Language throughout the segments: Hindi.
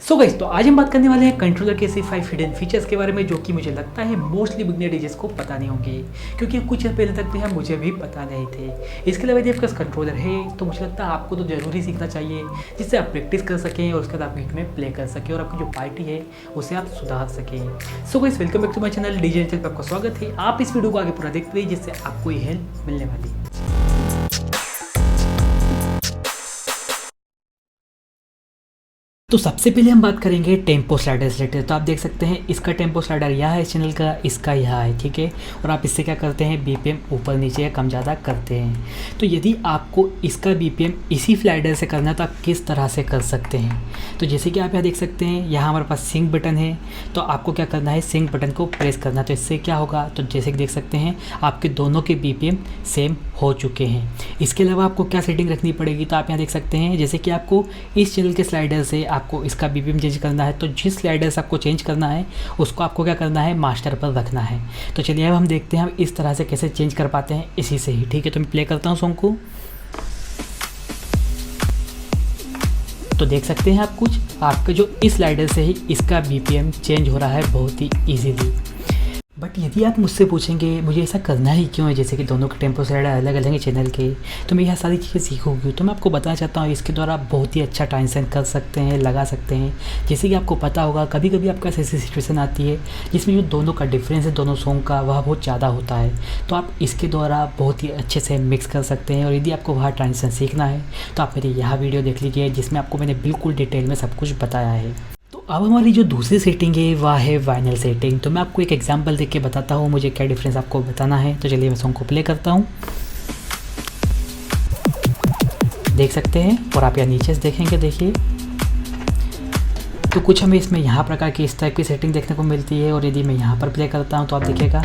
सो गाइस, तो आज हम बात करने वाले हैं कंट्रोलर के ऐसे 5 हिडन फीचर्स के बारे में जो कि मुझे लगता है मोस्टली बिगनर यूजर्स को पता नहीं होंगे, क्योंकि कुछ पहले तक भी हम मुझे भी पता नहीं थे। इसके अलावा यदि आपके पास कंट्रोलर है तो मुझे लगता है आपको तो ज़रूरी सीखना चाहिए, जिससे आप प्रैक्टिस कर सकें और उसके बाद आप गिट में प्ले कर सकें और आपकी जो पार्टी है उसे आप सुधार सकें। So guys, welcome back to my channel DJ channel पर आपका स्वागत है। आप इस वीडियो को आगे पूरा देखते रहिए, जिससे आपको ये हेल्प मिलने वाली है। तो सबसे पहले हम बात करेंगे टेम्पो स्लाइडर से रिलेटेड। तो आप देख सकते हैं इसका टेम्पो स्लाइडर यह है इस चैनल का, इसका यह है, ठीक है। और आप इससे क्या करते हैं, बीपीएम ऊपर नीचे या कम ज़्यादा करते हैं। तो यदि आपको इसका बीपीएम इसी स्लाइडर से करना है तो आप किस तरह से कर सकते हैं। तो जैसे कि आप यहाँ देख सकते हैं, यहाँ हमारे पास सिंक बटन है, तो आपको क्या करना है, सिंक बटन को प्रेस करना। तो इससे क्या होगा, तो जैसे कि देख सकते हैं आपके दोनों के बीपीएम सेम हो चुके हैं। इसके अलावा आपको क्या सेटिंग रखनी पड़ेगी, तो आप यहाँ देख सकते हैं जैसे कि आपको इस चैनल के स्लाइडर से आपको इसका बीपीएम चेंज करना है, तो जिस स्लाइडर से आपको चेंज करना है उसको आपको क्या करना है, मास्टर पर रखना है। तो चलिए अब हम देखते हैं हम इस तरह से कैसे चेंज कर पाते हैं इसी से ही, ठीक है। तो मैं प्ले करता हूँ सॉन्ग को। तो देख सकते हैं आप कुछ आपके जो इस स्लाइडर से ही इसका बीपीएम चेंज हो रहा है बहुत ही ईजीली। बट यदि आप मुझसे पूछेंगे मुझे ऐसा करना ही क्यों है, जैसे कि दोनों के टेम्पो स्लाइडर अलग अलग हैं चैनल के, तो मैं यह सारी चीज़ें सीखूंगी। तो मैं आपको बताना चाहता हूँ इसके द्वारा आप बहुत ही अच्छा टाइम स्पेंड कर सकते हैं, लगा सकते हैं। जैसे कि आपको पता होगा कभी कभी आपका ऐसी सिचुएशन आती है जिसमें जो दोनों का डिफरेंस है दोनों सॉन्ग का वह बहुत ज़्यादा होता है, तो आप इसके द्वारा बहुत ही अच्छे से मिक्स कर सकते हैं। और यदि आपको वह ट्रांजिशन सीखना है तो आप मेरी यह वीडियो देख लीजिए, जिसमें आपको मैंने बिल्कुल डिटेल में सब कुछ बताया है। अब हमारी जो दूसरी सेटिंग है वह है वाइनल सेटिंग। तो मैं आपको एक एग्जांपल देख के बताता हूँ मुझे क्या डिफरेंस आपको बताना है। तो चलिए मैं सॉन्ग को प्ले करता हूँ, देख सकते हैं। और आप यहाँ नीचे से देखेंगे, देखिए तो कुछ हमें इसमें यहाँ प्रकार की इस टाइप की सेटिंग देखने को मिलती है। और यदि मैं यहाँ पर प्ले करता हूँ तो आप देखिएगा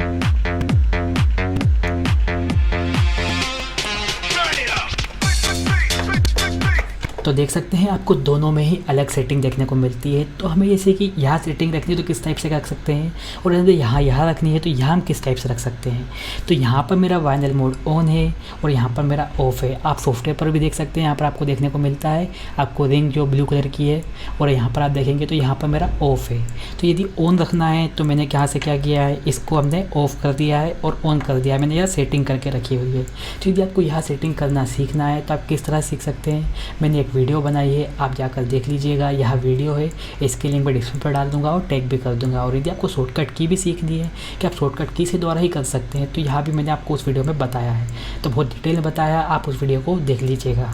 तो देख सकते हैं आपको दोनों में ही अलग सेटिंग देखने को मिलती है। तो हमें जैसे कि यहाँ सेटिंग रखनी है तो किस टाइप से रख सकते हैं, और यदि यहाँ रखनी है तो यहाँ हम किस टाइप से रख सकते हैं। तो यहाँ पर मेरा वाइनल मोड ऑन है और यहाँ पर मेरा ऑफ है। आप सॉफ्टवेयर पर भी देख सकते हैं, यहाँ पर आपको देखने को मिलता है आपको रिंग जो ब्लू कलर की है, और यहाँ पर आप देखेंगे तो यहाँ पर मेरा ऑफ है। तो यदि ऑन रखना है तो मैंने यहाँ से क्या किया है, इसको हमने ऑफ कर दिया है और ऑन कर दिया है, मैंने यह सेटिंग करके रखी हुई है। तो यदि आपको यह सेटिंग करना सीखना है तो आप किस तरह सीख सकते हैं, मैंने एक वीडियो बनाई है, आप जाकर देख लीजिएगा। यह वीडियो है, इसके लिंक मैं डिस्क्रिप्शन पर डाल दूंगा और टैग भी कर दूंगा। और यदि आपको शॉर्टकट की भी सीखनी है कि आप शॉर्टकट की से द्वारा ही कर सकते हैं, तो यहाँ भी मैंने आपको उस वीडियो में बताया है, तो बहुत डिटेल में बताया, आप उस वीडियो को देख लीजिएगा।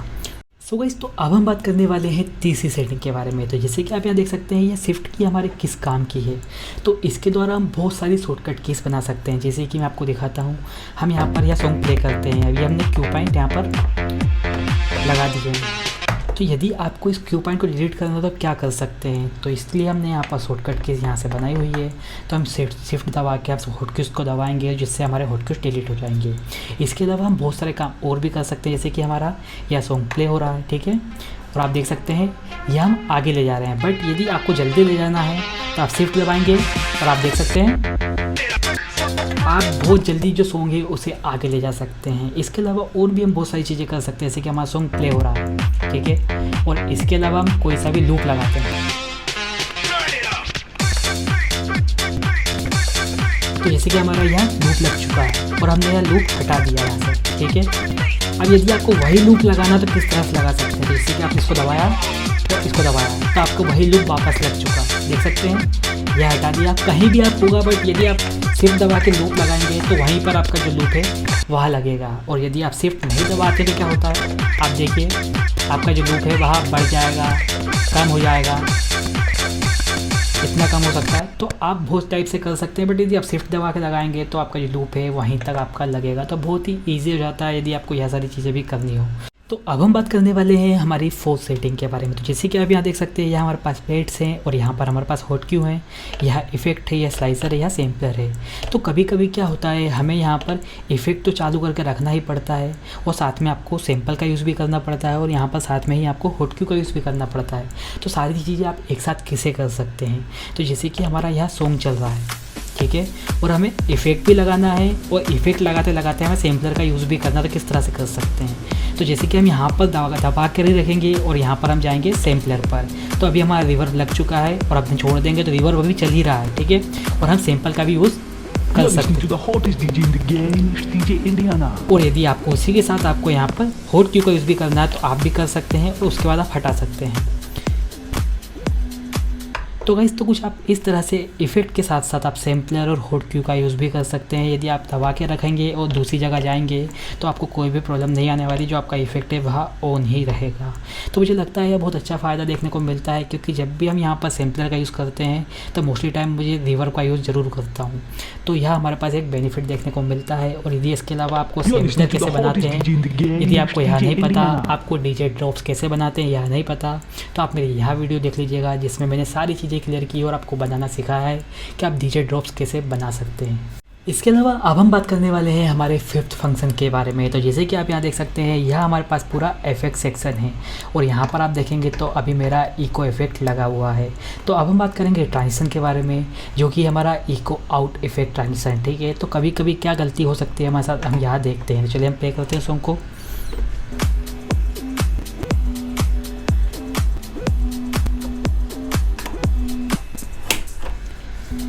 सो गाइस, तो अब हम बात करने वाले हैं तीसरी सेटिंग के बारे में। तो जैसे कि आप यहाँ देख सकते हैं यह शिफ्ट की हमारे किस काम की है, तो इसके द्वारा हम बहुत सारी शॉर्टकट कीज बना सकते हैं। जैसे कि मैं आपको दिखाता हूँ, हम यहाँ पर यह सॉन्ग प्ले करते हैं, अभी हमने क्यू पॉइंट यहाँ पर लगा दिए हैं। तो यदि आपको इस क्यू पॉइंट को डिलीट करना हो तो क्या कर सकते हैं, तो इसलिए हमने यहाँ पर शॉर्टकट कीज यहाँ से बनाई हुई है। तो हम शिफ्ट दबा के आप हॉटकीज को दबाएंगे, जिससे हमारे हॉटकीज डिलीट हो जाएंगे। इसके अलावा हम बहुत सारे काम और भी कर सकते हैं, जैसे कि हमारा यह सॉन्ग प्ले हो रहा है, ठीक है, और आप देख सकते हैं यह हम आगे ले जा रहे हैं। बट यदि आपको जल्दी ले जाना है तो आप शिफ्ट दबाएंगे और आप देख सकते हैं आप बहुत जल्दी जो सॉन्ग है उसे आगे ले जा सकते हैं। इसके अलावा और भी हम बहुत सारी चीज़ें कर सकते हैं, जैसे कि हमारा सॉन्ग प्ले हो रहा है, ठीक है, और इसके अलावा हम कोई सा भी लूप लगाते हैं। तो जैसे कि हमारा यहाँ लूप लग चुका है और हमने यह लूप हटा दिया यहाँ से, ठीक है। अब यदि आपको वही लूप लगाना तो किस तरह से लगा सकते हैं, जैसे कि आप इसको दबाया तो इसको दबाया तो आपको वही लूप वापस लग चुका, देख सकते हैं, यह हटा दिया। कहीं भी आप होगा, बट यदि आप शिफ्ट दबा के लूप लगाएंगे तो वहीं पर आपका जो लूप है वह लगेगा। और यदि आप शिफ्ट नहीं दबाते तो क्या होता है, आप देखिए आपका जो लूप है वह बढ़ जाएगा, कम हो जाएगा, इतना कम हो सकता है। तो आप बहुत टाइप से कर सकते हैं, बट यदि आप शिफ्ट दबा के लगाएंगे तो आपका जो लूप है वहीं तक आपका लगेगा। तो बहुत ही ईजी हो जाता है यदि आपको यह सारी चीज़ें भी करनी हो। तो अब हम बात करने वाले हैं हमारी फोर्थ सेटिंग के बारे में। तो जैसे कि आप यहाँ देख सकते हैं, यहाँ हमारे पास प्लेट्स हैं और यहाँ पर हमारे पास हॉट क्यू है, यह इफेक्ट है, यह स्लाइसर है, यह सैम्पलर है। तो कभी कभी क्या होता है, हमें यहाँ पर इफेक्ट तो चालू करके रखना ही पड़ता है और साथ में आपको सैम्पल का यूज़ भी करना पड़ता है और यहाँ पर साथ में ही आपको हॉट क्यू का यूज़ भी करना पड़ता है। तो सारी चीज़ें आप एक साथ कैसे कर सकते हैं, तो जैसे कि हमारा यहाँ सॉन्ग चल रहा है, ठीक है, और हमें इफेक्ट भी लगाना है और इफेक्ट लगाते लगाते हमें सैम्पलर का यूज़ भी करना, तो किस तरह से कर सकते हैं। तो जैसे कि हम यहाँ पर दबा कर ही रखेंगे और यहाँ पर हम जाएंगे सैम्पलर पर। तो अभी हमारा रिवर्ब लग चुका है और अब हम छोड़ देंगे तो रिवर्ब अभी चल ही रहा है, ठीक है। और हम सैंपल का भी यूज़ कर सकते हैं। और यदि आपको उसी के साथ आपको यहाँ पर हॉट क्यू का यूज़ भी करना है तो आप भी कर सकते हैं और उसके बाद आप हटा सकते हैं। तो गाइस, तो कुछ आप इस तरह से इफ़ेक्ट के साथ साथ आप सैम्पलर और हॉट क्यू का यूज़ भी कर सकते हैं। यदि आप दबा के रखेंगे और दूसरी जगह जाएंगे तो आपको कोई भी प्रॉब्लम नहीं आने वाली, जो आपका इफ़ेक्ट है वह ऑन ही रहेगा। तो मुझे लगता है यह बहुत अच्छा फ़ायदा देखने को मिलता है, क्योंकि जब भी हम यहाँ पर सैम्पलर का यूज़ करते हैं तो मोस्टली टाइम मुझे रिवर्ब का यूज़ ज़रूर करता हूँ। तो यह हमारे पास एक बेनिफिट देखने को मिलता है। और यदि इसके अलावा आपको सैम्पलर कैसे बनाते हैं, यदि आपको यह नहीं पता, आपको डीजे ड्रॉप्स कैसे बनाते हैं यह नहीं पता, तो आप मेरी यह वीडियो देख लीजिएगा, जिसमें मैंने सारी चीज़ें क्लियर की और आपको बनाना सिखाया है कि आप डीजे ड्रॉप्स कैसे बना सकते हैं। इसके अलावा अब हम बात करने वाले हैं हमारे फिफ्थ फंक्शन के बारे में। तो जैसे कि आप यहाँ देख सकते हैं, यह हमारे पास पूरा इफेक्ट सेक्शन है और यहाँ पर आप देखेंगे तो अभी मेरा इको इफेक्ट लगा हुआ है। तो अब हम बात करेंगे ट्रांजिशन के बारे में, जो कि हमारा इको आउट इफेक्ट ट्रांजिशन, ठीक है। तो कभी कभी क्या गलती हो सकती है हमारे साथ, हम यहाँ देखते हैं। चलिए हम प्ले करते हैं सॉन्ग को।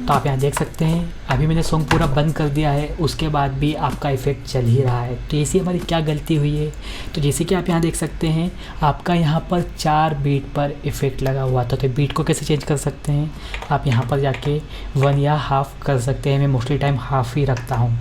तो आप यहाँ देख सकते हैं अभी मैंने सॉन्ग पूरा बंद कर दिया है, उसके बाद भी आपका इफ़ेक्ट चल ही रहा है। तो ऐसी हमारी क्या गलती हुई है, तो जैसे कि आप यहाँ देख सकते हैं आपका यहाँ पर 4 बीट पर इफ़ेक्ट लगा हुआ था। तो बीट को कैसे चेंज कर सकते हैं, आप यहाँ पर जाके 1 या हाफ़ कर सकते हैं। मैं मोस्टली टाइम हाफ़ ही रखता हूँ।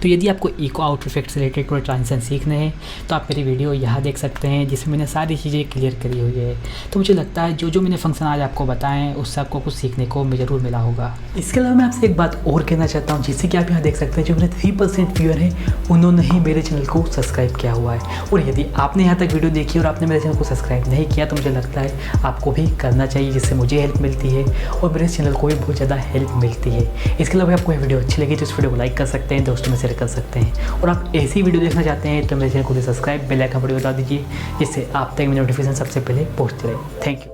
तो यदि आपको इको आउट इफेक्ट से रिलेटेड कोई ट्रांजिशन सीखने हैं तो आप मेरी वीडियो यहाँ देख सकते हैं, जिसमें मैंने सारी चीज़ें क्लियर करी हुई है। तो मुझे लगता है जो मैंने फंक्शन आज आपको बताएं उससे आपको कुछ सीखने को ज़रूर मिला होगा। इसके अलावा मैं आपसे एक बात और कहना चाहता हूँ, जिससे कि आप यहाँ देख सकते हैं जो मेरे 3% व्यूअर हैं उन्होंने ही मेरे चैनल को सब्सक्राइब किया हुआ है। और यदि आपने यहाँ तक वीडियो देखी और आपने मेरे चैनल को सब्सक्राइब नहीं किया तो मुझे लगता है आपको भी करना चाहिए, जिससे मुझे हेल्प मिलती है और मेरे चैनल को भी बहुत ज़्यादा हेल्प मिलती है। इसके अलावा आपको ये वीडियो अच्छी लगी तो इस वीडियो को लाइक कर सकते हैं, दोस्तों में शेयर कर सकते हैं। और आप ऐसी वीडियो देखना चाहते हैं तो मेरे चैनल को भी सब्सक्राइब, बेल आइकन बटन बता दीजिए, जिससे आप तक मेरी नोटिफिकेशन सबसे पहले पहुंचते रहे। Thank you.